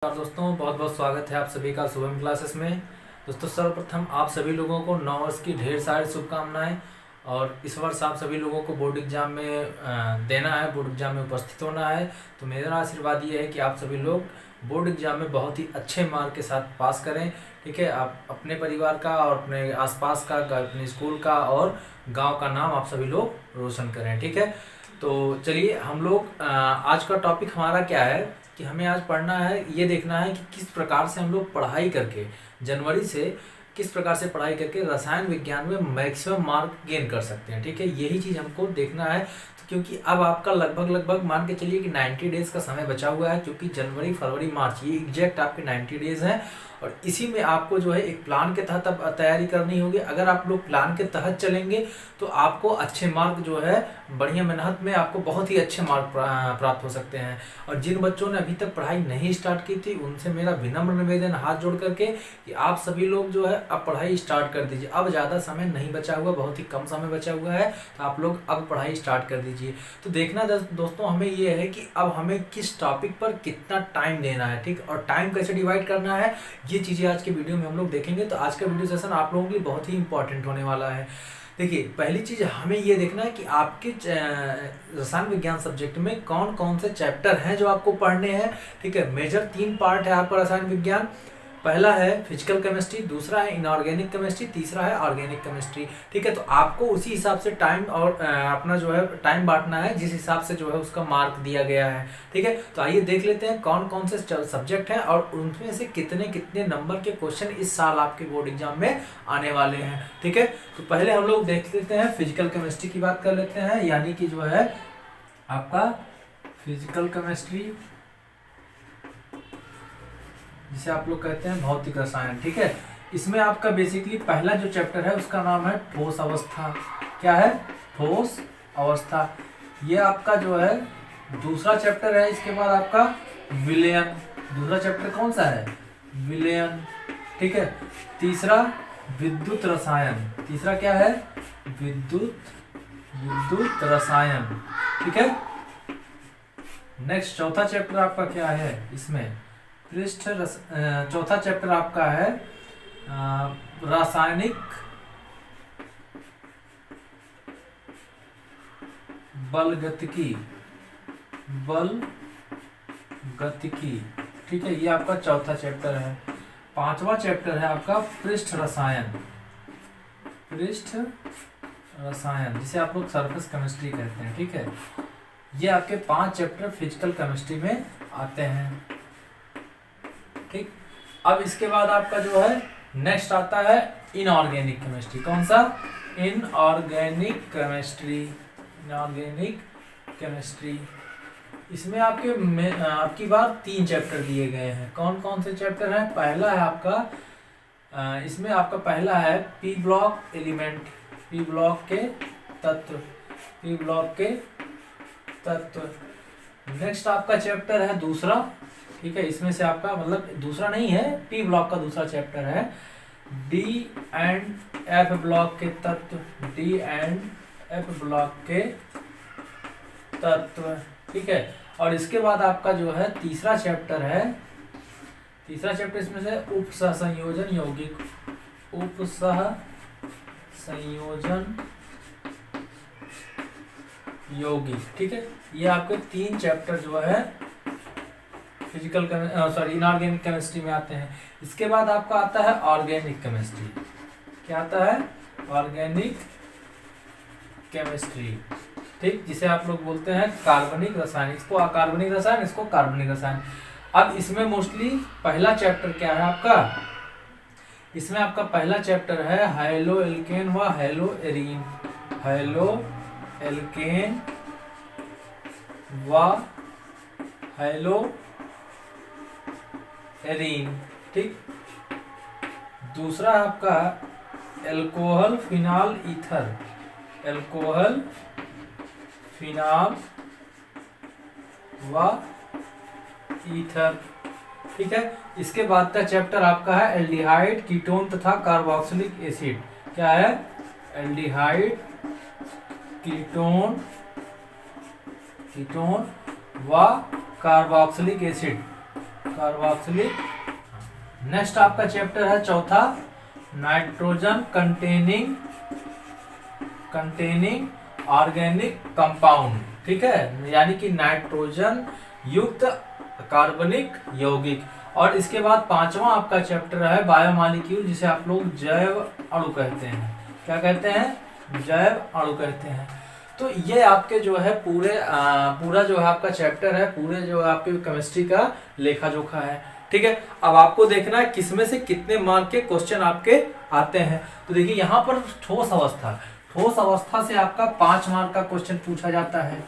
नमस्कार दोस्तों, बहुत बहुत स्वागत है आप सभी का शुभम क्लासेस में। दोस्तों, सर्वप्रथम आप सभी लोगों को नव वर्ष की ढेर सारी शुभकामनाएं। और इस वर्ष आप सभी लोगों को बोर्ड एग्जाम में देना है, बोर्ड एग्जाम में उपस्थित होना है। तो मेरा आशीर्वाद ये है कि आप सभी लोग बोर्ड एग्जाम में बहुत ही अच्छे मार्क के साथ पास करें। ठीक है, आप अपने परिवार का और अपने आसपास का, अपने स्कूल का और गाँव का नाम आप सभी लोग रोशन करें। ठीक है, तो चलिए हम लोग आज का टॉपिक हमारा क्या है कि हमें आज पढ़ना है, ये देखना है कि किस प्रकार से हम लोग पढ़ाई करके जनवरी से किस प्रकार से पढ़ाई करके रसायन विज्ञान में मैक्सिमम मार्क गेन कर सकते हैं। ठीक है, यही चीज़ हमको देखना है। तो क्योंकि अब आपका लगभग मान के चलिए कि 90 डेज का समय बचा हुआ है, क्योंकि जनवरी फरवरी मार्च ये एग्जैक्ट आपके 90 डेज हैं। और इसी में आपको जो है एक प्लान के तहत अब तैयारी करनी होगी। अगर आप लोग प्लान के तहत चलेंगे तो आपको अच्छे मार्क जो है, बढ़िया मेहनत में आपको बहुत ही अच्छे मार्क प्राप्त हो सकते हैं। और जिन बच्चों ने अभी तक पढ़ाई नहीं स्टार्ट की थी, उनसे मेरा विनम्र निवेदन हाथ जोड़ करके कि आप सभी लोग जो है अब पढ़ाई स्टार्ट कर दीजिए। अब ज़्यादा समय नहीं बचा हुआ, बहुत ही कम समय बचा हुआ है, तो आप लोग अब पढ़ाई स्टार्ट कर दीजिए। तो देखना दोस्तों हमें ये है कि अब हमें किस टॉपिक पर कितना टाइम देना है। ठीक, और टाइम कैसे डिवाइड करना है, ये चीज़ें आज के वीडियो में हम लोग देखेंगे। तो आज का वीडियो सेशन आप लोगों के लिए बहुत ही इंपॉर्टेंट होने वाला है। देखिए, पहली चीज़ हमें ये देखना है कि आपके रसायन विज्ञान सब्जेक्ट में कौन कौन से चैप्टर हैं जो आपको पढ़ने हैं। ठीक है, मेजर 3 पार्ट है आपका रसायन विज्ञान। पहला है फिजिकल केमिस्ट्री, दूसरा है इनऑर्गेनिक केमिस्ट्री, तीसरा है ऑर्गेनिक केमिस्ट्री। ठीक है, तो आपको उसी हिसाब से टाइम और अपना जो है टाइम बांटना है, जिस हिसाब से जो है उसका मार्क दिया गया है। ठीक है, तो आइए देख लेते हैं कौन कौन से सब्जेक्ट हैं और उनमें से कितने कितने नंबर के क्वेश्चन इस साल आपके बोर्ड एग्जाम में आने वाले हैं। ठीक है, तो पहले हम लोग देख लेते हैं फिजिकल केमिस्ट्री की बात कर लेते हैं, यानी कि जो है आपका फिजिकल केमिस्ट्री, जिसे आप लोग कहते हैं भौतिक रसायन। ठीक है, इसमें आपका बेसिकली पहला जो चैप्टर है उसका नाम है ठोस अवस्था। क्या है? ठोस अवस्था। ये आपका जो है दूसरा चैप्टर है। इसके बाद आपका विलयन। दूसरा चैप्टर कौन सा है? विलयन। ठीक है, तीसरा विद्युत रसायन। तीसरा क्या है? विद्युत रसायन। ठीक है, नेक्स्ट चौथा चैप्टर आपका क्या है इसमें? चौथा चैप्टर आपका है रासायनिक बलगतिकी। ठीक है, ये आपका चौथा चैप्टर है। पांचवा चैप्टर है आपका पृष्ठ रसायन, जिसे आप लोग सरफेस केमिस्ट्री कहते हैं। ठीक है, ये आपके 5 चैप्टर फिजिकल केमिस्ट्री में आते हैं। ठीक, अब इसके बाद आपका जो है नेक्स्ट आता है इनऑर्गेनिक केमिस्ट्री। कौन सा? Inorganic chemistry. इसमें आपकी बार 3 चैप्टर दिए गए हैं। कौन कौन से चैप्टर हैं? पहला है आपका इसमें आपका पहला है P block element, P block के तत्व। नेक्स्ट आपका चैप्टर है दूसरा। ठीक है, इसमें से आपका मतलब दूसरा नहीं है, पी ब्लॉक का दूसरा चैप्टर है डी एंड एफ ब्लॉक के तत्व। ठीक है, और इसके बाद आपका जो है तीसरा चैप्टर है। तीसरा चैप्टर इसमें से उपसहसंयोजन यौगिक। ठीक है, ये आपके 3 चैप्टर जो है इनऑर्गेनिक केमिस्ट्री में आते हैं। इसके बाद आपका आता है ऑर्गेनिक केमिस्ट्री। क्या आता है? Organic chemistry. ठीक, जिसे आप लोग बोलते हैं कार्बनिक रसायन। इसको अकार्बनिक रसायन, इसको कार्बनिक रसायन। अब इसमें मोस्टली पहला चैप्टर क्या है आपका? इसमें आपका पहला चैप्टर है हैलो एल्केन व हैलो एरीन। हैलो एल्केन व हैलो एरीन। ठीक, दूसरा आपका एल्कोहल फिनाल ईथर। ठीक है, इसके बाद का चैप्टर आपका है एल्डिहाइड, कीटोन तथा कार्बोक्सिलिक एसिड। क्या है? एल्डिहाइड, कीटोन व कार्बोक्सिलिक कार्बोक्सिलिक। नेक्स्ट आपका चैप्टर है चौथा, नाइट्रोजन कंटेनिंग ऑर्गेनिक कंपाउंड, ठीक है, यानी कि नाइट्रोजन युक्त कार्बनिक यौगिक। और इसके बाद पांचवा आपका चैप्टर है बायोमॉलिक्यूल, जिसे आप लोग जैव अणु कहते हैं। क्या कहते हैं? जैव अणु कहते हैं। तो ये आपके जो है पूरा जो है आपका चैप्टर है, पूरे जो है आपके केमिस्ट्री का लेखा जोखा है, ठीक है। अब आपको देखना है किसमें से कितने मार्क के क्वेश्चन आपके आते हैं। तो देखिए यहाँ पर ठोस अवस्था से आपका 5 मार्क का क्वेश्चन पूछा जाता है।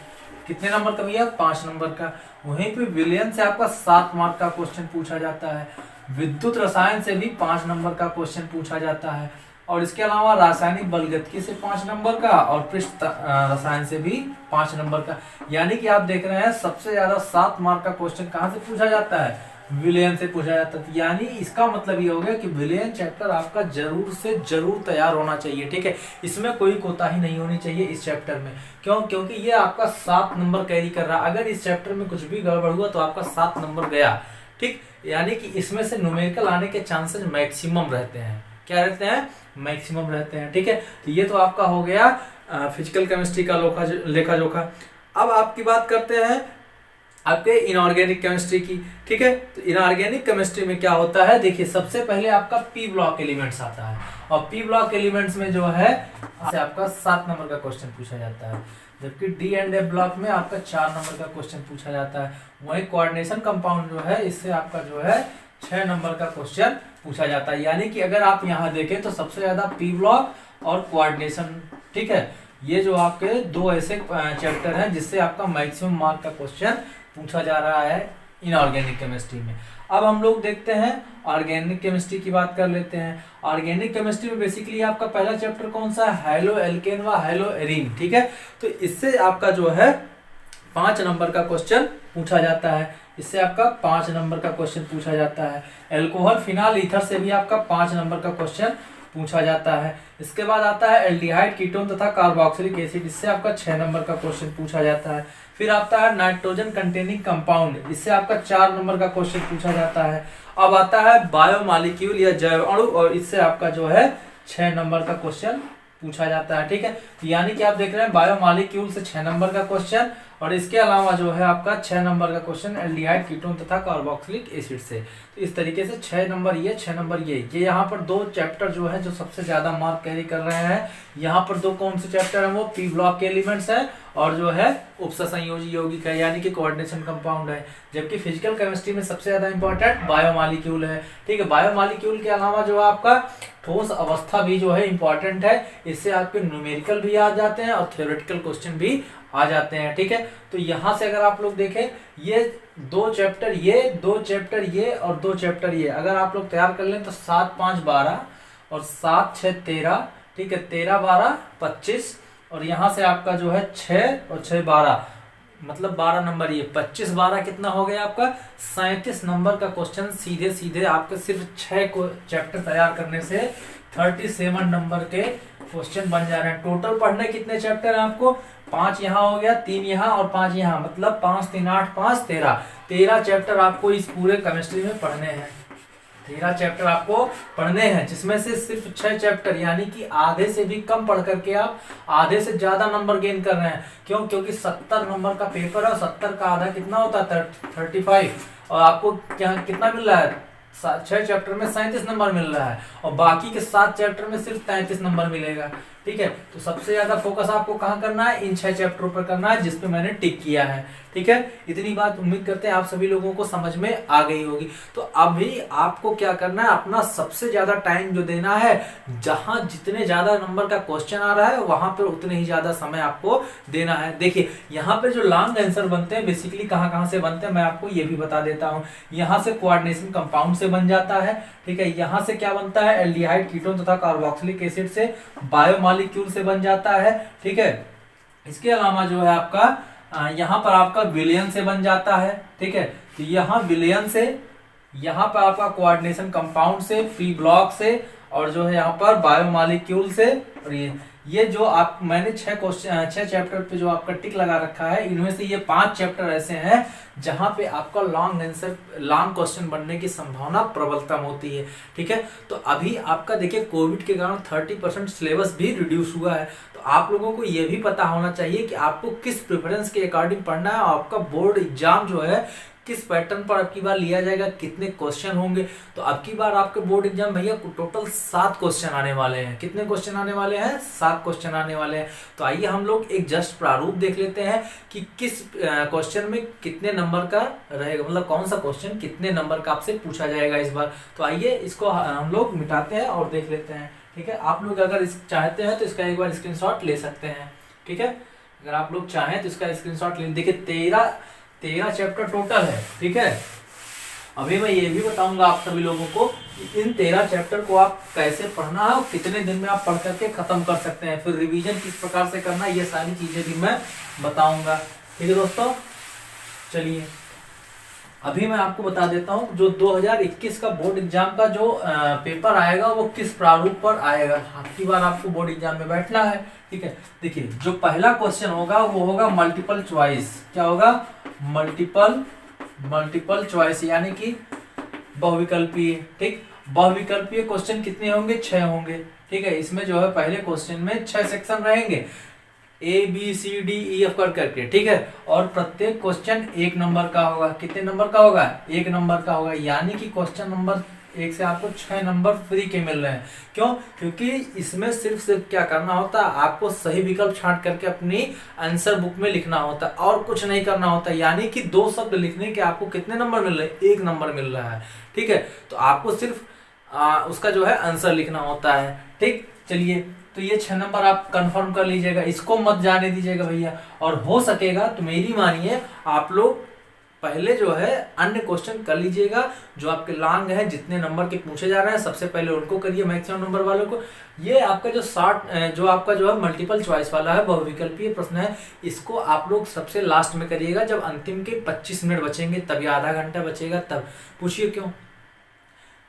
कितने नंबर का भैया? 5 नंबर का। वहीं पे विलयन से आपका 7 मार्क का क्वेश्चन पूछा जाता है। विद्युत रसायन से भी 5 नंबर का क्वेश्चन पूछा जाता है। और इसके अलावा रासायनिक बलगतिकी से 5 नंबर का और पृष्ठ रसायन से भी 5 नंबर का। यानी कि आप देख रहे हैं सबसे ज्यादा 7 मार्क का क्वेश्चन कहाँ से पूछा जाता है? विलयन से पूछा जाता है। यानी इसका मतलब ये हो गया कि विलयन चैप्टर आपका जरूर से जरूर तैयार होना चाहिए, ठीक है। इसमें कोई कोताही नहीं होनी चाहिए इस चैप्टर में। क्यों? क्योंकि ये आपका 7 नंबर कैरी कर रहा है। अगर इस चैप्टर में कुछ भी गड़बड़ हुआ तो आपका 7 नंबर गया, ठीक। यानी कि इसमें से न्यूमेरिकल आने के चांसेस मैक्सिमम रहते हैं। क्या रहते हैं? मैक्सिमम रहते हैं, ठीक है। तो ये तो आपका हो गया फिजिकल केमिस्ट्री का लेखा जोखा। अब आपकी बात करते हैं आपके इनऑर्गेनिक केमिस्ट्री की, ठीक है। तो इनऑर्गेनिक केमिस्ट्री में क्या होता है? देखिए सबसे पहले आपका पी ब्लॉक एलिमेंट्स आता है, और पी ब्लॉक एलिमेंट्स में जो है आपका 7 नंबर का क्वेश्चन पूछा जाता है, जबकि डी एंड एफ ब्लॉक में आपका 4 नंबर का क्वेश्चन पूछा जाता है। वहीं कोऑर्डिनेशन कंपाउंड जो है इससे आपका जो है 6 नंबर का क्वेश्चन पूछा जाता है। यानी कि अगर आप यहाँ देखें तो सबसे ज्यादा पी ब्लॉक और कोऑर्डिनेशन, ठीक है, ये जो आपके 2 ऐसे चैप्टर हैं जिससे आपका मैक्सिमम मार्क का क्वेश्चन पूछा जा रहा है इनऑर्गेनिक केमिस्ट्री में। अब हम लोग देखते हैं ऑर्गेनिक केमिस्ट्री की बात कर लेते हैं। ऑर्गेनिक केमिस्ट्री में बेसिकली आपका पहला चैप्टर कौन सा है? हेलो एल्केन व हेलो एरीन, ठीक है। तो इससे आपका जो है 5 नंबर का क्वेश्चन पूछा जाता है। इससे आपका 5 नंबर का क्वेश्चन पूछा जाता है। एल्कोहल फिनाल ईथर से भी आपका 5 नंबर का क्वेश्चन पूछा जाता है। इसके बाद आता है एल्डिहाइड कीटोन तथा कार्बोक्सिलिक एसिड, इससे आपका 6 नंबर का क्वेश्चन पूछा जाता है। फिर आता है नाइट्रोजन कंटेनिंग कंपाउंड, इससे आपका 4 नंबर का क्वेश्चन पूछा जाता है। अब आता है बायोमॉलिक्यूल या जैव अणु, और इससे आपका जो है 6 नंबर का क्वेश्चन पूछा जाता है, ठीक है। यानी कि आप देख रहे हैं बायोमॉलिक्यूल से 6 नंबर का क्वेश्चन, और इसके अलावा जो है आपका 6 नंबर का क्वेश्चन एल्डिहाइड कीटोन तथा कार्बोक्सिलिक एसिड से। तो इस तरीके से 6 नंबर ये, 6 नंबर ये यहाँ पर 2 चैप्टर जो है जो सबसे ज्यादा मार्क कैरी कर रहे हैं। यहाँ पर 2 कौन से चैप्टर है? वो पी ब्लॉक के एलिमेंट्स है और जो है उपसंयोजी यौगिक है, यानी कि कोऑर्डिनेशन कंपाउंड है। जबकि फिजिकल केमिस्ट्री में सबसे ज्यादा इंपॉर्टेंट बायोमॉलिक्यूल है, ठीक है। बायोमॉलिक्यूल के अलावा जो आपका ठोस अवस्था भी जो है इंपॉर्टेंट है। इससे आपके न्यूमेरिकल भी आ जाते हैं और थ्योरेटिकल क्वेश्चन भी आ जाते हैं, ठीक है। तो यहाँ से अगर आप लोग देखें ये 2 चैप्टर ये, 2 चैप्टर ये और 2 चैप्टर ये, अगर आप लोग तैयार कर लें तो 7, 5, 12 और 7, 6, 13, ठीक है, 13, 12, 25, और यहाँ से आपका जो है 6 और 6, 12, मतलब 12 नंबर ये 25, 12 कितना हो गया आपका? 37 नंबर का क्वेश्चन सीधे सीधे आपके सिर्फ 6 को चैप्टर तैयार करने से 37 नंबर के क्वेश्चन बन जा रहे हैं। टोटल पढ़ने कितने चैप्टर हैं आपको? 5 यहाँ हो गया, 3 यहाँ और 5 यहाँ, मतलब 5, 3, 8, 5, 13 चैप्टर आपको इस पूरे केमिस्ट्री में पढ़ने हैं। 13 चैप्टर आपको पढ़ने हैं, जिसमें से सिर्फ 6 चैप्टर यानी कि आधे से भी कम पढ़ करके आप आधे से ज्यादा नंबर गेन कर रहे हैं। क्यों? क्योंकि 70 नंबर का पेपर है और 70 का आधा कितना होता है? 35, और आपको क्या कितना मिल रहा है? 6 चैप्टर में 37 नंबर मिल रहा है, और बाकी के 7 चैप्टर में सिर्फ 33 नंबर मिलेगा, ठीक है। तो सबसे ज्यादा फोकस आपको कहाँ करना है? इन 6 चैप्टरों पर करना है, जिसपे मैंने टिक किया है, ठीक है। इतनी बात उम्मीद करते हैं आप सभी लोगों को समझ में आ गई होगी। तो अभी आपको क्या करना है? अपना सबसे ज्यादा टाइम जो देना है, जहां जितने ज्यादा नंबर का क्वेश्चन आ रहा है वहां पर उतने ही ज्यादा समय आपको देना है। देखिए यहाँ पे जो लॉन्ग आंसर बनते हैं बेसिकली कहाँ से बनते हैं मैं आपको ये भी बता देता हूँ। यहाँ से कोऑर्डिनेशन कंपाउंड से बन जाता है, ठीक है। यहाँ से क्या बनता है? एल्डिहाइड कीटोन तथा कार्बोक्सिलिक एसिड से, बायोमॉलिक्यूल से बन जाता है, ठीक है। इसके अलावा जो है आपका यहाँ पर आपका विलयन से बन जाता है, ठीक है। तो यहाँ विलयन से, यहाँ पर आपका कोऑर्डिनेशन कंपाउंड से, पी ब्लॉक से, और जो है यहाँ पर बायोमॉलिक्यूल से, और ये ये जो आप मैंने 6 चैप्टर पे जो आपका टिक लगा रखा है, इनमें से ये 5 चैप्टर ऐसे हैं जहां पे आपका लॉन्ग क्वेश्चन बनने की संभावना प्रबलतम होती है। ठीक है, तो अभी आपका देखिए कोविड के कारण 30% सिलेबस भी रिड्यूस हुआ है। तो आप लोगों को ये भी पता होना चाहिए कि आपको किस प्रेफरेंस के अकॉर्डिंग पढ़ना है, और आपका बोर्ड एग्जाम जो है किस पैटर्न पर अब की बार लिया जाएगा, कितने क्वेश्चन होंगे। तो अब की बार आपके बोर्ड एग्जाम भैया टोटल 7 क्वेश्चन आने वाले हैं। कितने क्वेश्चन आने वाले हैं? 7 क्वेश्चन आने वाले हैं। तो आइए हम लोग एक जस्ट प्रारूप देख लेते हैं कि किस क्वेश्चन में कितने नंबर का रहेगा, मतलब कौन सा क्वेश्चन कितने नंबर का आपसे पूछा जाएगा इस बार। तो आइए इसको हम लोग मिटाते हैं और देख लेते हैं। ठीक है, आप लोग अगर चाहते हैं तो इसका एक बार स्क्रीनशॉट ले सकते हैं। ठीक है, अगर आप लोग चाहें तो इसका स्क्रीनशॉट ले। देखिए 13 चैप्टर टोटल है। ठीक है, अभी मैं ये भी बताऊंगा आप सभी लोगों को कि इन 13 चैप्टर को आप कैसे पढ़ना है और कितने दिन में आप पढ़ करके खत्म कर सकते हैं, फिर रिवीजन किस प्रकार से करना है, ये सारी चीजें भी मैं बताऊंगा। ठीक है दोस्तों, चलिए अभी मैं आपको बता देता हूँ जो 2021 का बोर्ड एग्जाम का जो पेपर आएगा वो किस प्रारूप पर आएगा। आपकी बार आपको बोर्ड एग्जाम में बैठना है। ठीक है, देखिए जो पहला क्वेश्चन होगा वो होगा मल्टीपल चॉइस। क्या होगा? मल्टीपल चॉइस, यानी कि बहुविकल्पीय। ठीक, बहुविकल्पीय क्वेश्चन कितने होंगे? 6 होंगे। ठीक है, इसमें जो है पहले क्वेश्चन में 6 सेक्शन रहेंगे, ABCDEF करके। ठीक है, और प्रत्येक क्वेश्चन 1 नंबर का होगा। कितने नंबर का होगा? 1 नंबर का होगा, यानी कि क्वेश्चन नंबर 1 से आपको 6 नंबर फ्री के मिल रहे हैं। क्यों? क्योंकि इसमें सिर्फ क्या करना होता है, आपको सही विकल्प छांट करके अपनी आंसर बुक में लिखना होता है और कुछ नहीं करना होता। यानी कि 2 शब्द लिखने के आपको कितने नंबर मिल रहे हैं? 1 नंबर मिल रहा है। ठीक है, तो आपको सिर्फ उसका जो है आंसर लिखना होता है। ठीक, चलिए तो ये 6 नंबर आप कंफर्म कर लीजिएगा, इसको मत जाने दीजिएगा भैया। और हो सकेगा तो मेरी मानिए आप लोग पहले जो है अन्य क्वेश्चन कर लीजिएगा जो आपके लॉन्ग हैं, जितने नंबर के पूछे जा रहे हैं सबसे पहले उनको करिए, मैक्सिमम नंबर वालों को। ये आपका जो 60 जो आपका जो है मल्टीपल चॉइस वाला है, बहुविकल्पीय प्रश्न है, इसको आप लोग सबसे लास्ट में करिएगा जब अंतिम के 25 मिनट बचेंगे, तब या आधा घंटा बचेगा तब। पूछिए क्यों?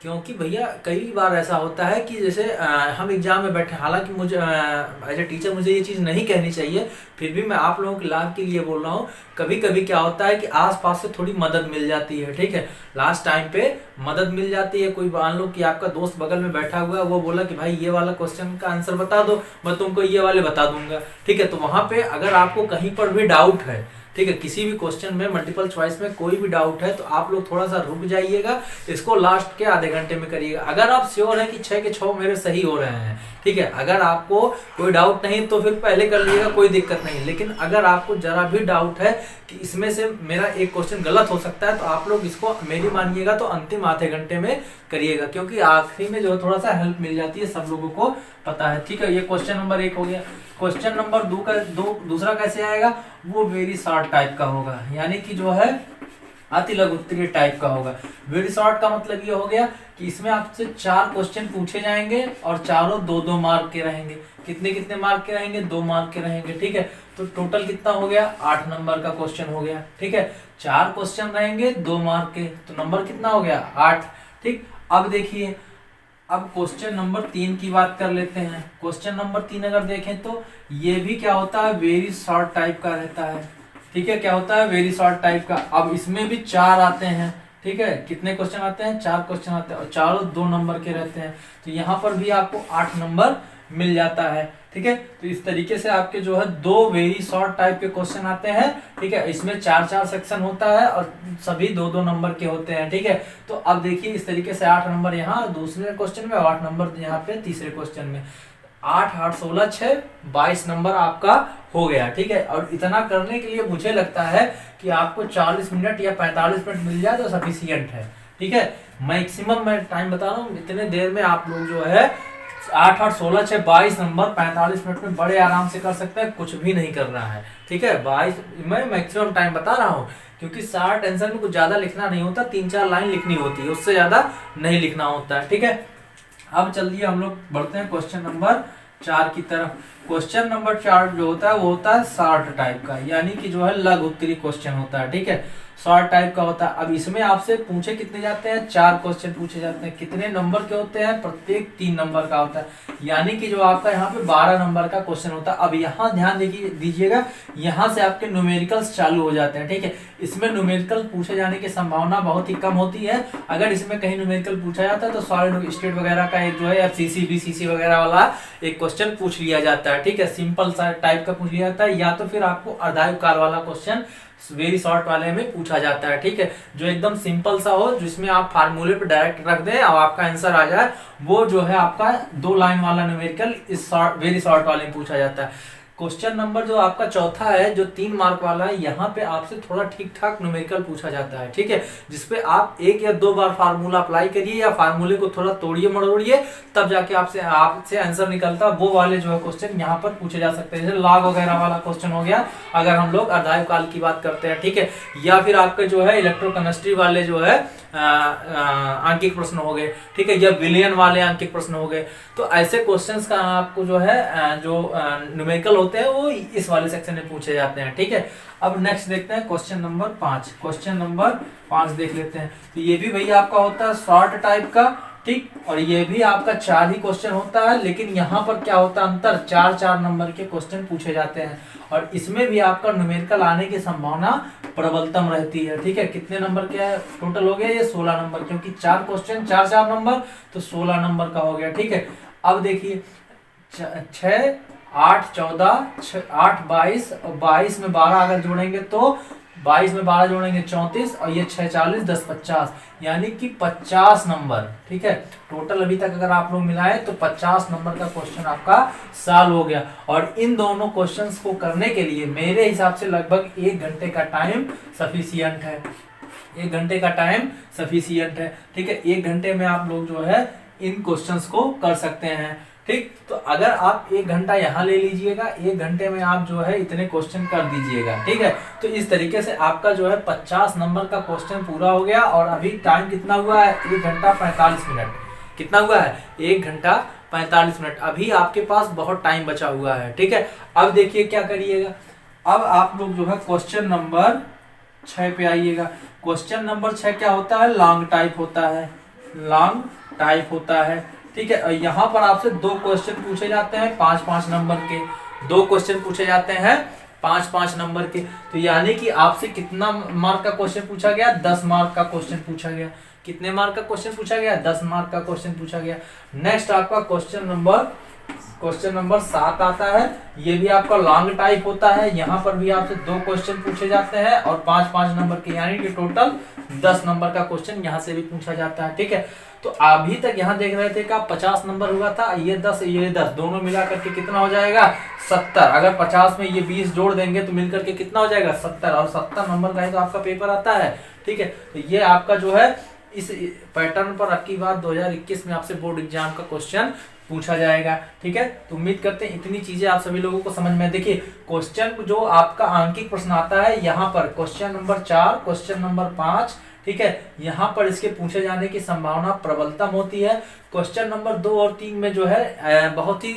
क्योंकि भैया कई बार ऐसा होता है कि जैसे हम एग्जाम में बैठे, हालांकि मुझे एज ए टीचर मुझे ये चीज़ नहीं कहनी चाहिए, फिर भी मैं आप लोगों के लाभ के लिए बोल रहा हूँ। कभी कभी क्या होता है कि आसपास से थोड़ी मदद मिल जाती है। ठीक है, लास्ट टाइम पे मदद मिल जाती है। कोई मान लो कि आपका दोस्त बगल में बैठा हुआ है, वो बोला कि भाई ये वाला क्वेश्चन का आंसर बता दो, मैं तुमको ये वाले बता दूंगा। ठीक है, तो वहां पे अगर आपको कहीं पर भी डाउट है, ठीक है, किसी भी क्वेश्चन में मल्टीपल चॉइस में कोई भी डाउट है, तो आप लोग थोड़ा सा रुक जाइएगा, इसको लास्ट के आधे घंटे में करिएगा। अगर आप श्योर है कि 6 के 6 मेरे सही हो रहे हैं, ठीक है, अगर आपको कोई डाउट नहीं तो फिर पहले कर लीजिएगा, कोई दिक्कत नहीं। लेकिन अगर आपको जरा भी डाउट है कि इसमें से मेरा एक क्वेश्चन गलत हो सकता है, तो आप लोग इसको मेरी मानिएगा तो अंतिम आधे घंटे में करिएगा, क्योंकि आखिरी में जो थोड़ा सा हेल्प मिल जाती है, सब लोगों को पता है। ठीक है, ये क्वेश्चन नंबर 1 हो गया। क्वेश्चन नंबर 2 कैसे आएगा? वो वेरी शॉर्ट टाइप का होगा, यानी कि जो है अति लघु उत्तरीय टाइप का होगा। वेरी शॉर्ट का मतलब ये हो गया कि इसमें आपसे 4 क्वेश्चन पूछे जाएंगे और चारों 2-2 मार्क के रहेंगे। कितने मार्क के रहेंगे? 2 मार्क के रहेंगे। ठीक है, तो टोटल कितना हो गया? 8 नंबर का क्वेश्चन हो गया। ठीक है, 4 क्वेश्चन रहेंगे 2 मार्क के, तो नंबर कितना हो गया? 8। ठीक, अब देखिए, अब क्वेश्चन नंबर 3 की बात कर लेते हैं। क्वेश्चन नंबर 3 अगर देखें तो ये भी क्या होता है? वेरी शॉर्ट टाइप का रहता है। ठीक है, क्या होता है? वेरी शॉर्ट टाइप का। अब इसमें भी 4 आते हैं। ठीक है, कितने क्वेश्चन आते हैं? 4 क्वेश्चन आते हैं और चारों 2 नंबर के रहते हैं, तो यहाँ पर भी आपको 8 नंबर मिल जाता है। ठीक है, तो इस तरीके से आपके जो है 2 वेरी शॉर्ट टाइप के क्वेश्चन आते हैं। ठीक है, इसमें 4-4 सेक्शन होता है और सभी 2-2 नंबर के होते हैं। ठीक है, तो अब देखिए इस तरीके से 8 नंबर यहाँ दूसरे क्वेश्चन में, 8 नंबर यहाँ पे तीसरे क्वेश्चन में। 8 8 16 6 22 नंबर आपका हो गया। ठीक है, और इतना करने के लिए मुझे लगता है कि आपको 40 मिनट या 45 मिनट मिल जाए तो सफिशियंट है। ठीक है, मैक्सिमम मैं टाइम बता रहा हूँ, इतने देर में आप लोग जो है 8 8 16 6 22 नंबर 45 मिनट में बड़े आराम से कर सकते हैं, कुछ भी नहीं करना है। ठीक है, 22 मैं मैक्सिमम टाइम बता रहा हूँ, क्योंकि शॉर्ट आंसर में कुछ ज्यादा लिखना नहीं होता, 3-4 लाइन लिखनी होती है, उससे ज्यादा नहीं लिखना होता है। ठीक है, अब चलिए हम लोग बढ़ते हैं क्वेश्चन नंबर 4 की तरफ। क्वेश्चन नंबर 4 जो होता है वो होता है शॉर्ट टाइप का, यानी कि जो है लघु उत्तरीय क्वेश्चन होता है। ठीक है, शॉर्ट टाइप का होता है। अब इसमें आपसे पूछे कितने जाते हैं, 4 क्वेश्चन पूछे जाते हैं। कितने नंबर के होते हैं, प्रत्येक 3 नंबर का होता है, यानी कि जो आपका यहाँ पे 12 नंबर का क्वेश्चन होता है। अब यहाँ ध्यान दीजिएगा, यहाँ से आपके न्यूमेरिकल्स चालू हो जाते हैं। ठीक है, इसमें न्यूमेरिकल पूछे जाने की संभावना बहुत ही कम होती है। अगर इसमें कहीं न्यूमेरिकल पूछा जाता है तो सॉलिड स्टेट वगैरह का एक जो है FCC BCC वगैरह वाला एक क्वेश्चन पूछ लिया जाता है। ठीक है, सिंपल सा टाइप का पूछ लिया जाता है, या तो फिर आपको अर्धायु काल वाला क्वेश्चन वेरी शॉर्ट वाले में पूछा जाता है। ठीक है, जो एकदम सिंपल सा हो, जिसमें आप फार्मूले पे डायरेक्ट रख दें और आपका आंसर आ जाए, वो जो है आपका 2 लाइन वाला न्यूमेरिकल इस वेरी शॉर्ट वाले में पूछा जाता है। क्वेश्चन नंबर जो आपका चौथा है, जो 3 मार्क वाला है, यहाँ पे आपसे थोड़ा ठीक ठाक न्यूमेरिकल पूछा जाता है। ठीक है, जिसपे आप 1 या 2 बार फार्मूला अप्लाई करिए या फार्मूले को थोड़ा तोड़िए मरोड़िए, तब जाके आपसे आंसर निकलता है। वो वाले जो है क्वेश्चन यहाँ पर पूछे जा सकते हैं, जैसे लॉग वगैरह वाला क्वेश्चन हो गया, अगर हम लोग अर्धायु काल की बात करते हैं। ठीक है, या फिर आपके जो है इलेक्ट्रोकेमिस्ट्री वाले जो है आंकिक प्रश्न हो गए। ठीक है, या विलियन वाले आंकिक प्रश्न हो गए। तो ऐसे क्वेश्चंस का आपको जो है जो न्यूमेरिकल होते हैं वो इस वाले सेक्शन में पूछे जाते हैं। ठीक है, अब नेक्स्ट देखते हैं क्वेश्चन नंबर 5। क्वेश्चन नंबर 5 देख लेते हैं। तो ये भी भैया आपका होता है शॉर्ट टाइप का। ठीक, और ये भी आपका 4 ही क्वेश्चन होता है, लेकिन यहाँ पर क्या होता है अंतर, 4-4 नंबर के क्वेश्चन पूछे जाते हैं, और इसमें भी आपका न्यूमेरिकल आने की संभावना प्रबलतम रहती है। ठीक है, कितने नंबर के टोटल हो गया, ये 16 नंबर, क्योंकि 4 क्वेश्चन 4-4 नंबर, तो 16 नंबर का हो गया। ठीक है, अब देखिए 6, 8, 14, 8, 22, और 22 में 12 अगर जोड़ेंगे तो 22 में 12 जोड़ेंगे 34, और ये 6, 40, 10, 50, यानी कि 50 नंबर। ठीक है, टोटल अभी तक अगर आप लोग मिलाए तो 50 नंबर का क्वेश्चन आपका सॉल्व हो गया। और इन दोनों क्वेश्चंस को करने के लिए मेरे हिसाब से लगभग 1 घंटे का टाइम सफिशियंट है। 1 घंटे का टाइम सफिशियंट है। ठीक है, 1 घंटे में आप लोग जो है इन क्वेश्चंस को कर सकते हैं। ठीक, तो अगर आप 1 घंटा यहाँ ले लीजिएगा, 1 घंटे में आप जो है इतने क्वेश्चन कर दीजिएगा। ठीक है, तो इस तरीके से आपका जो है 50 नंबर का क्वेश्चन पूरा हो गया। और अभी टाइम कितना हुआ है, 1 घंटा 45 मिनट। कितना हुआ है, 1 घंटा 45 मिनट। अभी आपके पास बहुत टाइम बचा हुआ है। ठीक है, अब देखिए क्या करिएगा, अब आप लोग जो है क्वेश्चन नंबर 6 पे आइएगा। क्वेश्चन नंबर 6 क्या होता है, लॉन्ग टाइप होता है। लॉन्ग टाइप होता है। ठीक है, यहाँ पर आपसे 2 क्वेश्चन पूछे जाते हैं 5-5 नंबर के। 2 क्वेश्चन पूछे जाते हैं 5-5 नंबर के। तो यानी कि आपसे कितना मार्क का क्वेश्चन पूछा गया, 10 मार्क का क्वेश्चन पूछा गया। कितने मार्क का क्वेश्चन पूछा गया, 10 मार्क का क्वेश्चन पूछा गया। नेक्स्ट आपका क्वेश्चन नंबर 7 आता है। ये भी आपका लॉन्ग टाइप होता है। यहाँ पर भी आपसे 2 क्वेश्चन पूछे जाते हैं और 5-5 नंबर के, यानी कि टोटल 10 नंबर का क्वेश्चन यहाँ से भी पूछा जाता है। ठीक है, तो अभी तक यहाँ देख रहे थे कि 50 नंबर हुआ था, ये 10 दोनों मिला करके कितना हो जाएगा, 70। अगर 50 में ये 20 जोड़ देंगे तो मिलकर के कितना हो जाएगा, 70। और 70 नंबर का ही तो आपका पेपर आता है। ठीक है, तो ये आपका जो है इस पैटर्न पर अब की बार 2021 में आपसे बोर्ड एग्जाम का क्वेश्चन पूछा जाएगा। ठीक है, तो उम्मीद करते हैं इतनी चीजें आप सभी लोगों को समझ में। देखिए क्वेश्चन जो आपका आंकिक प्रश्न आता है, यहाँ पर क्वेश्चन नंबर 4, क्वेश्चन नंबर 5, ठीक है, यहाँ पर इसके पूछे जाने की संभावना प्रबलतम होती है। क्वेश्चन नंबर 2 और 3 में जो है बहुत ही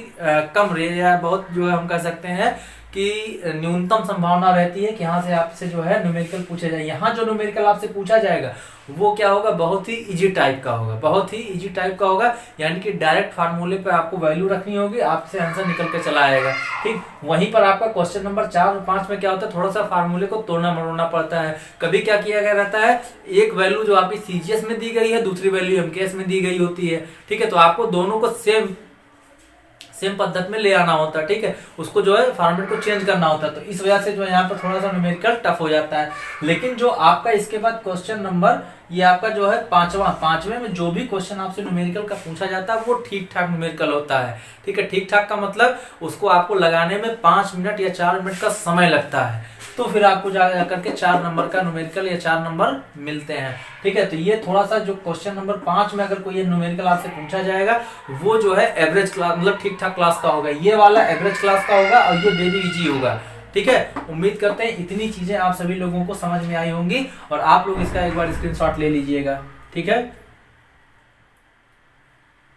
कम या बहुत जो है हम कह सकते हैं कि न्यूनतम संभावना रहती है कि यहाँ से आपसे जो है न्यूमेरिकल पूछा जाए। यहाँ जो न्यूमेरिकल आपसे पूछा जाएगा वो क्या होगा, बहुत ही इजी टाइप का होगा, बहुत ही इजी टाइप का होगा, यानी कि डायरेक्ट फार्मूले पे आपको वैल्यू रखनी होगी, आपसे आंसर निकल के चला आएगा। ठीक, वहीं पर आपका क्वेश्चन नंबर 4 और 5 में क्या होता है, थोड़ा सा फार्मूले को तोड़ना मरोड़ना पड़ता है। कभी क्या किया गया रहता है, एक वैल्यू जो आपकी सीजीएस में दी गई है, दूसरी वैल्यू एमकेएस में दी गई होती है। ठीक है, तो आपको दोनों को सेम पद्धति में ले आना होता है। ठीक है, उसको जो है फॉर्मेट को चेंज करना होता है। तो इस वजह से जो है यहाँ पर थोड़ा सा न्यूमेरिकल टफ हो जाता है। लेकिन जो आपका इसके बाद क्वेश्चन नंबर, ये आपका जो है पांचवें में जो भी क्वेश्चन आपसे न्यूमेरिकल का पूछा जाता है वो ठीक ठाक न्यूमेरिकल होता है। ठीक है, ठीक ठाक का मतलब उसको आपको लगाने में 5 मिनट या 4 मिनट का समय लगता है, तो फिर आपको जा करके 4 नंबर का न्यूमेरिकल या 4 नंबर मिलते हैं। ठीक है, तो ये थोड़ा सा जो क्वेश्चन नंबर 5 में अगर कोई न्यूमेरिकल आपसे पूछा जाएगा वो जो है एवरेज क्लास, मतलब ठीक ठाक क्लास का होगा। ये वाला एवरेज क्लास का होगा और ये वेरी इजी होगा। ठीक है, उम्मीद करते हैं इतनी चीजें आप सभी लोगों को समझ में आई होंगी और आप लोग इसका एक बार स्क्रीनशॉट ले लीजिएगा। ठीक है।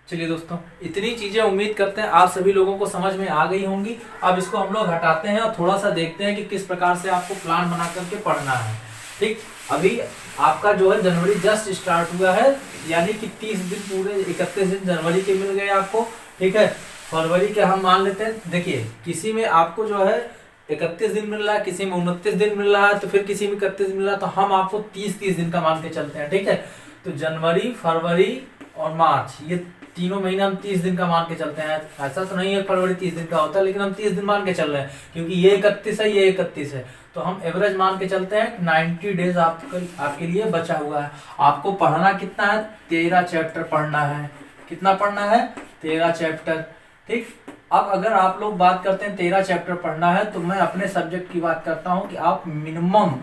चलिए दोस्तों, इतनी चीजें उम्मीद करते हैं आप सभी लोगों को समझ में आ गई होंगी। अब इसको हम लोग हटाते हैं और थोड़ा सा देखते हैं कि किस प्रकार से आपको प्लान बना करके पढ़ना है। ठीक, अभी आपका जो है जनवरी जस्ट स्टार्ट हुआ है, यानी कि 30 दिन पूरे 31 दिन जनवरी के मिल गए आपको। ठीक है, फरवरी के हम मान लेते हैं। देखिए, किसी में आपको जो है 31 दिन मिल रहा है, किसी में 29 दिन मिल रहा है, तो फिर किसी में 31 मिल रहा है, तो हम आपको 30 दिन का मान के चलते हैं। ठीक है, तो जनवरी, फरवरी और मार्च, ये तीनों महीने हम 30 दिन का मान के चलते हैं। ऐसा तो नहीं है फरवरी 30 दिन का होता है, लेकिन हम 30 दिन मान के चल रहे हैं, क्योंकि ये 31 है, ये 31 है, तो हम एवरेज मान के चलते हैं। 90 डेज आपके लिए बचा हुआ है। आपको पढ़ना कितना है? 13 चैप्टर पढ़ना है। कितना पढ़ना है? 13 चैप्टर। ठीक, अब अगर आप लोग बात करते हैं 13 चैप्टर पढ़ना है, तो मैं अपने सब्जेक्ट की बात करता हूं कि आप मिनिमम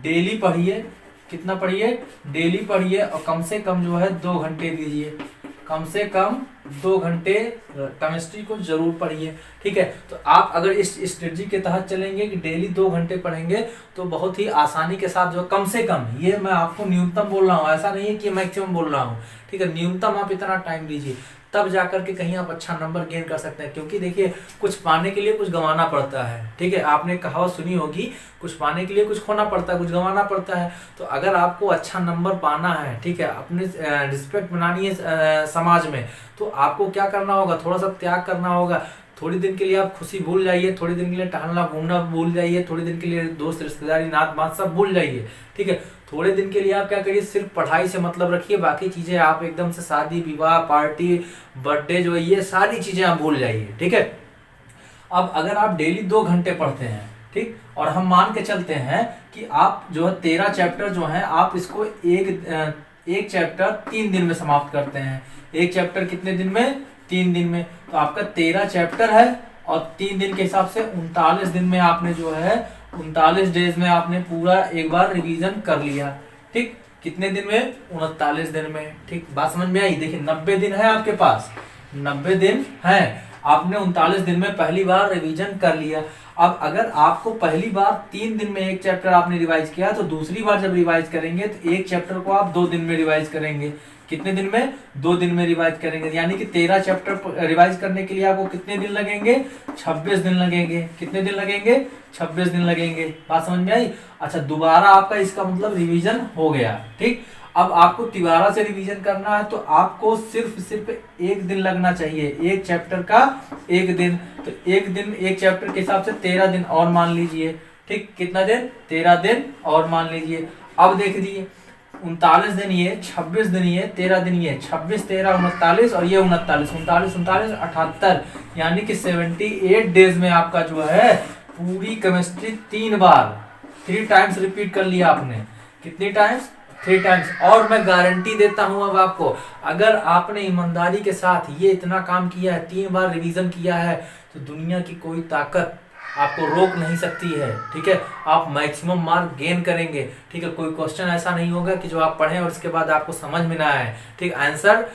डेली पढ़िए। कितना पढ़िए? डेली पढ़िए, और कम से कम जो है 2 घंटे दीजिए। कम से कम 2 घंटे केमिस्ट्री को जरूर पढ़िए। ठीक है, तो आप अगर इस स्ट्रेटजी के तहत चलेंगे कि डेली 2 घंटे पढ़ेंगे, तो बहुत ही आसानी के साथ जो कम से कम, ये मैं आपको न्यूनतम बोल रहा हूँ, ऐसा नहीं है कि मैक्सिमम बोल रहा हूँ। ठीक है, न्यूनतम आप इतना टाइम दीजिए, तब जाकर के कहीं आप अच्छा नंबर गेन कर सकते हैं। क्योंकि देखिए, कुछ पाने के लिए कुछ गंवाना पड़ता है। ठीक है, आपने कहावत सुनी होगी, कुछ पाने के लिए कुछ खोना पड़ता है, कुछ गंवाना पड़ता है। तो अगर आपको अच्छा नंबर पाना है, ठीक है, अपने रिस्पेक्ट बनानी है समाज में, तो आपको क्या करना होगा? थोड़ा सा त्याग करना होगा। थोड़ी दिन के लिए आप खुशी भूल जाइए, थोड़ी दिन के लिए टहलना घूमना भूल जाइए, थोड़ी दिन के लिए दोस्त रिश्तेदारी नात बात सब भूल जाइए। ठीक है, थोड़े दिन के लिए आप क्या करिए, सिर्फ पढ़ाई से मतलब रखिए, बाकी चीजें आप एकदम से शादी विवाह पार्टी बर्थडे जो है, ये सारी चीजें आप भूल जाइए। ठीक है, अब अगर आप डेली 2 घंटे पढ़ते हैं, ठीक, और हम मान के चलते हैं कि आप जो है 13 चैप्टर जो है, आप इसको एक चैप्टर 3 दिन में समाप्त करते हैं। एक चैप्टर कितने दिन में? 3 दिन में। तो आपका 13 चैप्टर है, और 3 दिन के हिसाब से 39 दिन में आपने जो है 39 डेज में आपने पूरा एक बार रिवीजन कर लिया। ठीक, कितने दिन में? 39 दिन में। ठीक, बात समझ में आई? देखिए, 90 दिन है आपके पास, 90 दिन है, आपने 39 दिन में पहली बार रिवीजन कर लिया। अब अगर आपको पहली बार 3 दिन में एक चैप्टर आपने रिवाइज किया, तो दूसरी बार जब रिवाइज करेंगे तो एक चैप्टर को आप 2 दिन में रिवाइज करेंगे। कितने दिन में? 2 दिन में रिवाइज करेंगे। यानी कि 13 चैप्टर रिवाइज करने के लिए आपको कितने दिन लगेंगे? 26 दिन लगेंगे। कितने दिन लगेंगे? 26 दिन लगेंगे। बात समझ में आई? अच्छा, दोबारा आपका इसका मतलब रिवीजन हो गया। ठीक, अब आपको दोबारा से रिवीजन करना है, तो आपको सिर्फ 1 दिन लगना चाहिए। एक चैप्टर का 1 दिन, तो 1 दिन एक चैप्टर के हिसाब से 13 दिन और मान लीजिए। ठीक, कितना दिन? 13 दिन और मान लीजिए। अब देख लीजिए, 39 दिन ये, 26 दिन ये, 13 दिन ये, 26 13 39, और ये 39 39 39 78, यानी कि 78 डेज में आपका जो है पूरी केमिस्ट्री 3 टाइम्स रिपीट कर लिया आपने। कितनी टाइम्स? 3 टाइम्स। और मैं गारंटी देता हूं अब आपको, अगर आपने ईमानदारी के साथ ये इतना काम किया है, 3 बार रिवीजन किया है, तो दुनिया की कोई ताकत आपको रोक नहीं सकती है। ठीक है, आप मैक्सिमम मार्क गेन करेंगे। ठीक है, कोई क्वेश्चन ऐसा नहीं होगा कि जो आप पढ़ें और उसके बाद आपको समझ में ना आए। ठीक, आंसर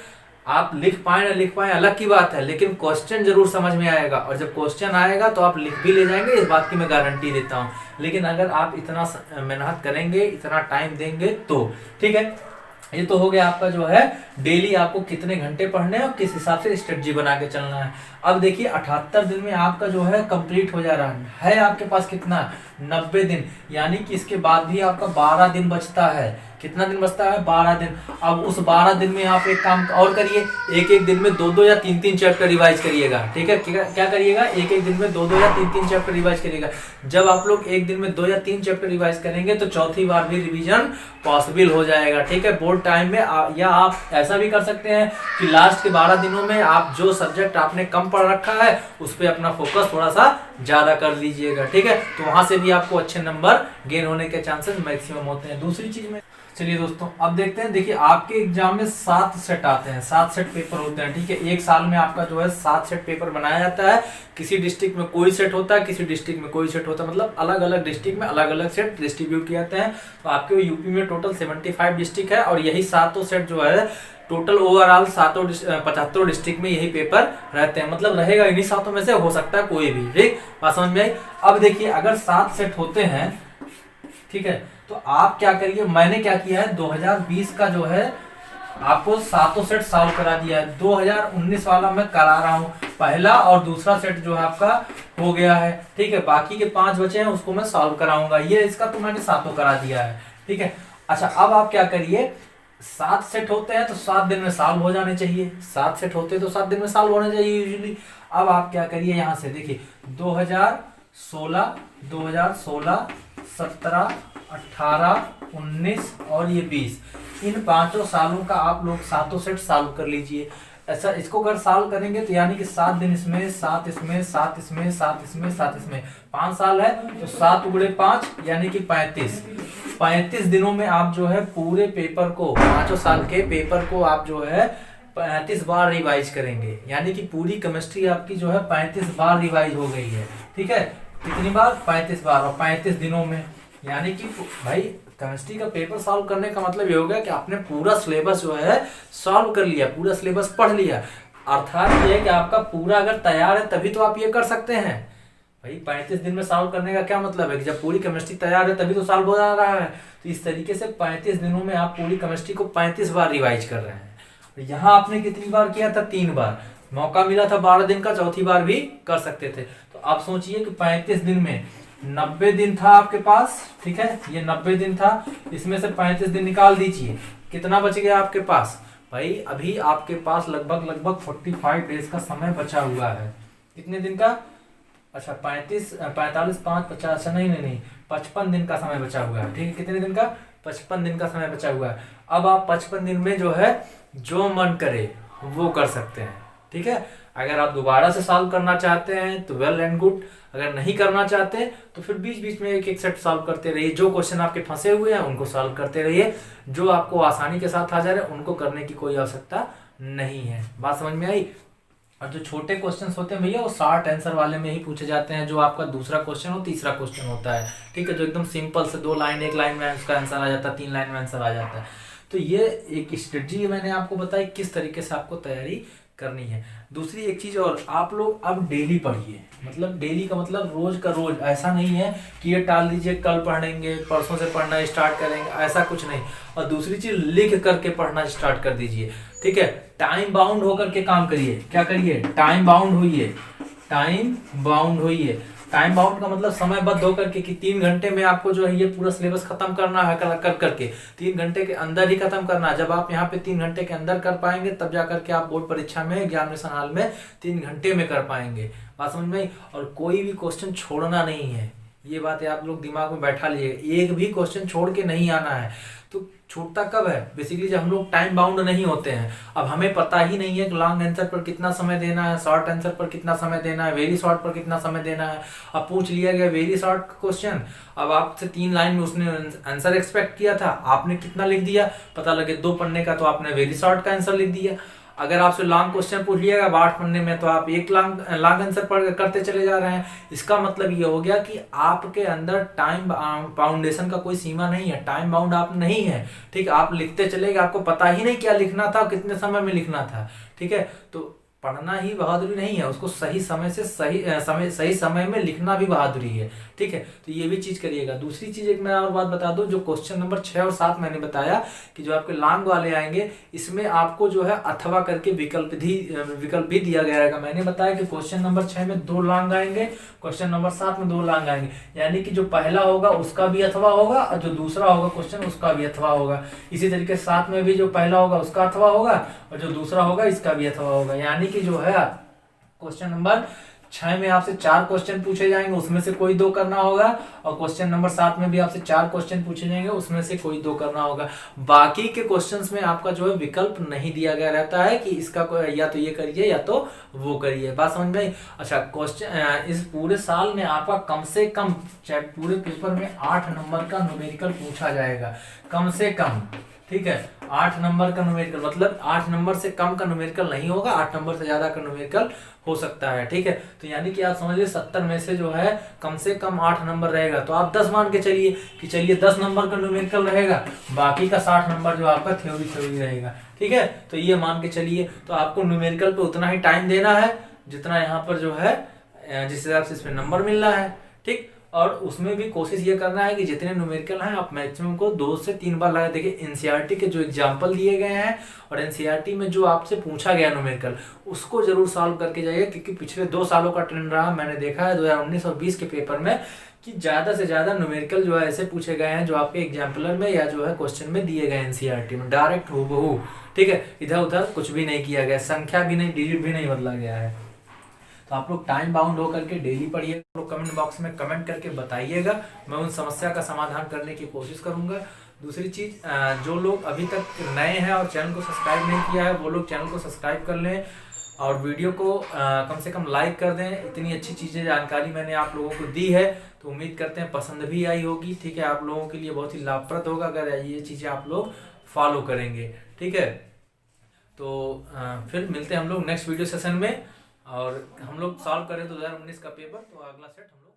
आप लिख पाए ना लिख पाए अलग की बात है, लेकिन क्वेश्चन जरूर समझ में आएगा, और जब क्वेश्चन आएगा तो आप लिख भी ले जाएंगे, इस बात की मैं गारंटी देता हूं। लेकिन अगर आप इतना मेहनत करेंगे, इतना टाइम देंगे, तो ठीक है। ये तो हो गया आपका जो है डेली आपको कितने घंटे पढ़ने हैं और किस हिसाब से स्ट्रेटजी बना के चलना है। अब देखिए, 78 दिन में आपका जो है कंप्लीट हो जा रहा है आपके पास कितना? 90 दिन। यानी कि इसके बाद भी आपका 12 दिन बचता है। कितना दिन बचता है? 12 दिन। अब उस 12 दिन में आप एक काम और करिए, एक दिन में 2 या 3 चैप्टर रिवाइज करिएगा। ठीक है, क्या करिएगा? एक दिन में 2 या 3 चैप्टर रिवाइज करिएगा। जब आप लोग एक दिन में 2 या 3 चैप्टर रिवाइज करेंगे, तो चौथी बार भी रिवीजन पॉसिबल हो जाएगा। ठीक है, बोर्ड टाइम में या आप ऐसा भी कर सकते हैं कि लास्ट के 12 दिनों में आप जो सब्जेक्ट आपने कम पढ़ रखा है, उस पर अपना फोकस थोड़ा सा ज्यादा कर लीजिएगा। ठीक है, तो वहां से भी आपको अच्छे नंबर गेन होने के चांसेस मैक्सिमम होते हैं। दूसरी चीज में, चलिए दोस्तों, अब देखते हैं। देखिए, आपके एग्जाम में 7 सेट आते हैं, 7 सेट पेपर होते हैं। ठीक है, एक साल में आपका जो है 7 सेट पेपर बनाया जाता है। किसी डिस्ट्रिक्ट में कोई सेट होता है, किसी डिस्ट्रिक्ट में कोई सेट होता है, मतलब अलग अलग डिस्ट्रिक्ट में अलग अलग सेट डिस्ट्रीब्यूट किए जाते हैं। तो आपके यूपी में टोटल 75 डिस्ट्रिक्ट है, और यही 7 सेट जो है टोटल ओवरऑल 75 डिस्ट्रिक्ट में यही पेपर रहते हैं। मतलब रहेगा इन्हीं 7 में से, हो सकता है कोई भी। ठीक, बात समझ में आई? अब देखिए, अगर 7 सेट होते हैं, ठीक है, तो आप क्या करिए, मैंने क्या किया है, 2020 का जो है आपको सातों सेट सॉल्व करा दिया है। 2019 वाला मैं करा रहा हूँ, पहला और दूसरा सेट जो है आपका हो गया है। ठीक है, बाकी के 5 बचे हैं उसको मैं सॉल्व कराऊंगा। ये इसका तो मैंने सातों करा दिया है। ठीक है, अच्छा अब आप क्या करिए, 7 सेट होते हैं तो 7 दिन में सॉल्व हो जाने चाहिए। 7 सेट होते हैं तो 7 दिन में सॉल्व होने चाहिए यूजुअली। अब आप क्या करिए, यहाँ से देखिए 2016, 17, 18, 19 और ये 20, इन 5 सालों का आप लोग सातों सेट सॉल्व कर लीजिए। ऐसा इसको अगर सॉल्व करेंगे तो यानी कि 7 दिन इसमें, 7 इसमें, 7 इसमें, 7 इसमें, 7 इसमें, 5 साल है तो 7 गुणे 5 यानी कि 35 दिनों में आप जो है पूरे पेपर को, 5 साल के पेपर को आप जो है 35 बार रिवाइज करेंगे। यानी कि पूरी केमिस्ट्री आपकी जो है 35 बार रिवाइज हो गई है। ठीक है, कितनी बार? 35 बार, और 35 दिनों में। यानी कि भाई केमिस्ट्री का पेपर सॉल्व करने का मतलब ये हो गया कि आपने पूरा सिलेबस जो है सॉल्व कर लिया, पूरा सिलेबस पढ़ लिया। अर्थात ये है कि आपका पूरा अगर तैयार है तभी तो आप ये कर सकते हैं। भाई 35 दिन में सॉल्व करने का क्या मतलब है कि जब पूरी केमिस्ट्री तैयार है तभी तो सॉल्व हो जा रहा है। तो इस तरीके से 35 दिनों में आप पूरी केमिस्ट्री को 35 बार रिवाइज कर रहे हैं। यहाँ आपने कितनी बार किया था? 3 बार। मौका मिला था 12 दिन का, चौथी बार भी कर सकते थे। तो आप सोचिए कि 35 दिन में 90 दिन था आपके पास। ठीक है, ये 90 दिन था, इसमें से 35 दिन निकाल दीजिए, कितना बच गया आपके पास? भाई अभी आपके पास लगभग 45 डेज का समय बचा हुआ है। कितने दिन का? अच्छा 45, 5, 50, नहीं 55 दिन का समय बचा हुआ है। ठीक है, कितने दिन का? 55 दिन का समय बचा हुआ है। अब आप 55 दिन में जो है जो मन करे वो कर सकते हैं। ठीक है, अगर आप दोबारा से सॉल्व करना चाहते हैं तो वेल एंड गुड, अगर नहीं करना चाहते तो फिर बीच बीच में एक एक सेट सॉल्व करते रहिए। जो क्वेश्चन आपके फंसे हुए हैं उनको सॉल्व करते रहिए, जो आपको आसानी के साथ आ जा रहे हैं उनको करने की कोई आवश्यकता नहीं है। बात समझ में आई? और जो छोटे क्वेश्चंस होते हैं भैया वो शॉर्ट आंसर वाले में ही पूछे जाते हैं, जो आपका दूसरा क्वेश्चन हो, तीसरा क्वेश्चन होता है। ठीक है, जो एकदम सिंपल से 2 लाइन 1 लाइन में उसका आंसर आ जाता है, 3 लाइन में आंसर आ जाता है। तो ये एक स्ट्रेटजी मैंने आपको बताई किस तरीके से आपको तैयारी करनी है। दूसरी एक चीज और, आप लोग अब डेली पढ़िए। मतलब डेली का मतलब रोज का रोज, ऐसा नहीं है कि ये टाल दीजिए कल पढ़ेंगे, परसों से पढ़ना स्टार्ट करेंगे, ऐसा कुछ नहीं। और दूसरी चीज, लिख करके पढ़ना स्टार्ट कर दीजिए। ठीक है, टाइम बाउंड होकर के काम करिए। क्या करिए? टाइम बाउंड होइए। टाइम बाउंड होइए। टाइम बाउंड का मतलब समयबद्ध होकर के कि 3 घंटे में आपको जो है ये पूरा सिलेबस खत्म करना है, कर करके 3 घंटे के अंदर ही खत्म करना है। जब आप यहाँ पे 3 घंटे के अंदर कर पाएंगे तब जा करके आप बोर्ड परीक्षा में एग्जामिनेशन हॉल में 3 घंटे में कर पाएंगे। बात समझ में आई? और कोई भी क्वेश्चन छोड़ना नहीं है, ये बात आप लोग दिमाग में बैठा लीजिए। एक भी क्वेश्चन छोड़ के नहीं आना है। तो छूटता कब है? बेसिकली जब हम लोग टाइम बाउंड नहीं होते हैं। अब हमें पता ही नहीं है कि लॉन्ग आंसर पर कितना समय देना है, शॉर्ट आंसर पर कितना समय देना है, वेरी शॉर्ट पर कितना समय देना है। अब पूछ लिया गया वेरी शॉर्ट क्वेश्चन, अब आपसे 3 लाइन में उसने आंसर एक्सपेक्ट किया था, आपने कितना लिख दिया? पता लगे 2 पन्ने का, तो आपने वेरी शॉर्ट का आंसर लिख दिया। अगर आपसे लॉन्ग क्वेश्चन पूछ लिया 8 पन्ने में, तो आप 1 लॉन्ग आंसर पढ़ करते चले जा रहे हैं। इसका मतलब ये हो गया कि आपके अंदर टाइम बाउंडेशन का कोई सीमा नहीं है, टाइम बाउंड आप नहीं है। ठीक, आप लिखते चले गए, आपको पता ही नहीं क्या लिखना था, कितने समय में लिखना था। ठीक है, तो पढ़ना ही बहादुरी नहीं है, उसको सही समय से सही समय में लिखना भी बहादुरी है। ठीक है, तो ये भी चीज करिएगा। दूसरी चीज एक मैं और बात बता दूं, जो क्वेश्चन नंबर 6 और 7 मैंने बताया कि जो आपके लॉन्ग वाले आएंगे, इसमें आपको जो है अथवा करके विकल्प भी दिया गया रहेगा। मैंने बताया कि क्वेश्चन नंबर 6 में 2 लॉन्ग आएंगे, क्वेश्चन नंबर 7 में 2 लॉन्ग आएंगे। यानी कि जो पहला होगा उसका भी अथवा होगा और जो दूसरा होगा क्वेश्चन उसका भी अथवा होगा। इसी तरीके 7 में भी जो पहला होगा उसका अथवा होगा और जो दूसरा होगा इसका भी अथवा होगा। यानी कि जो है क्वेश्चन नंबर 6 में आपसे 4 क्वेश्चन पूछे जाएंगे, उसमें से कोई 2 करना होगा, और क्वेश्चन नंबर 7 में भी आपसे 4 क्वेश्चन पूछे जाएंगे, उसमें से कोई 2 करना होगा। बाकी के क्वेश्चंस में आपका जो है विकल्प नहीं दिया गया रहता है कि इसका या तो ये करिए या तो वो करिए। बात समझ में आई? अच्छा, क्वेश्चन इस पूरे साल में आपका कम से कम, चाहे पूरे पेपर में 8 नंबर का न्यूमेरिकल पूछा जाएगा, कम से कम। ठीक है, 8 नंबर का न्यूमेरिकल, मतलब 8 नंबर से कम का न्यूमेरिकल नहीं होगा, 8 नंबर से ज्यादा का न्यूमेरिकल हो सकता है। ठीक है, तो यानी कि आप समझिए 70 में से जो है कम से कम 8 नंबर रहेगा, तो आप 10 मान के चलिए कि चलिए 10 नंबर का न्यूमेरिकल रहेगा, बाकी का 60 नंबर जो आपका थ्योरी रहेगा। ठीक है, तो ये मान के चलिए, तो आपको न्यूमेरिकल पे उतना ही टाइम देना है जितना यहाँ पर जो है जिस हिसाब से इसमें नंबर मिलना है। ठीक, और उसमें भी कोशिश ये करना है कि जितने न्यूमेरिकल हैं आप मैक्सिमम को 2 से 3 बार लगा। देखिए एनसीईआरटी के जो एग्जाम्पल दिए गए हैं और एनसीईआरटी में जो आपसे पूछा गया न्यूमेरिकल उसको जरूर सॉल्व करके जाइए, क्योंकि पिछले 2 सालों का ट्रेंड रहा, मैंने देखा है 2019 और 20 के पेपर में कि ज़्यादा से ज़्यादा न्यूमेरिकल जो है ऐसे पूछे गए हैं जो आपके एग्जाम्पलर में या जो है क्वेश्चन में दिए गए एनसीईआरटी में, डायरेक्ट हूबहू। ठीक है, इधर उधर कुछ भी नहीं किया गया, संख्या भी नहीं, डिजिट भी नहीं बदला गया है। तो आप लोग टाइम बाउंड होकर के डेली पढ़िए। आप लोग कमेंट बॉक्स में कमेंट करके बताइएगा, मैं उन समस्या का समाधान करने की कोशिश करूंगा। दूसरी चीज़, जो लोग अभी तक नए हैं और चैनल को सब्सक्राइब नहीं किया है वो लोग चैनल को सब्सक्राइब कर लें और वीडियो को कम से कम लाइक कर दें। इतनी अच्छी चीज़ें जानकारी मैंने आप लोगों को दी है, तो उम्मीद करते हैं पसंद भी आई होगी। ठीक है, आप लोगों के लिए बहुत ही लाभप्रद होगा अगर ये चीज़ें आप लोग फॉलो करेंगे। ठीक है, तो फिर मिलते हैं हम लोग नेक्स्ट वीडियो सेशन में, और हम लोग सॉल्व करें 2019 का पेपर, तो अगला सेट हम लोग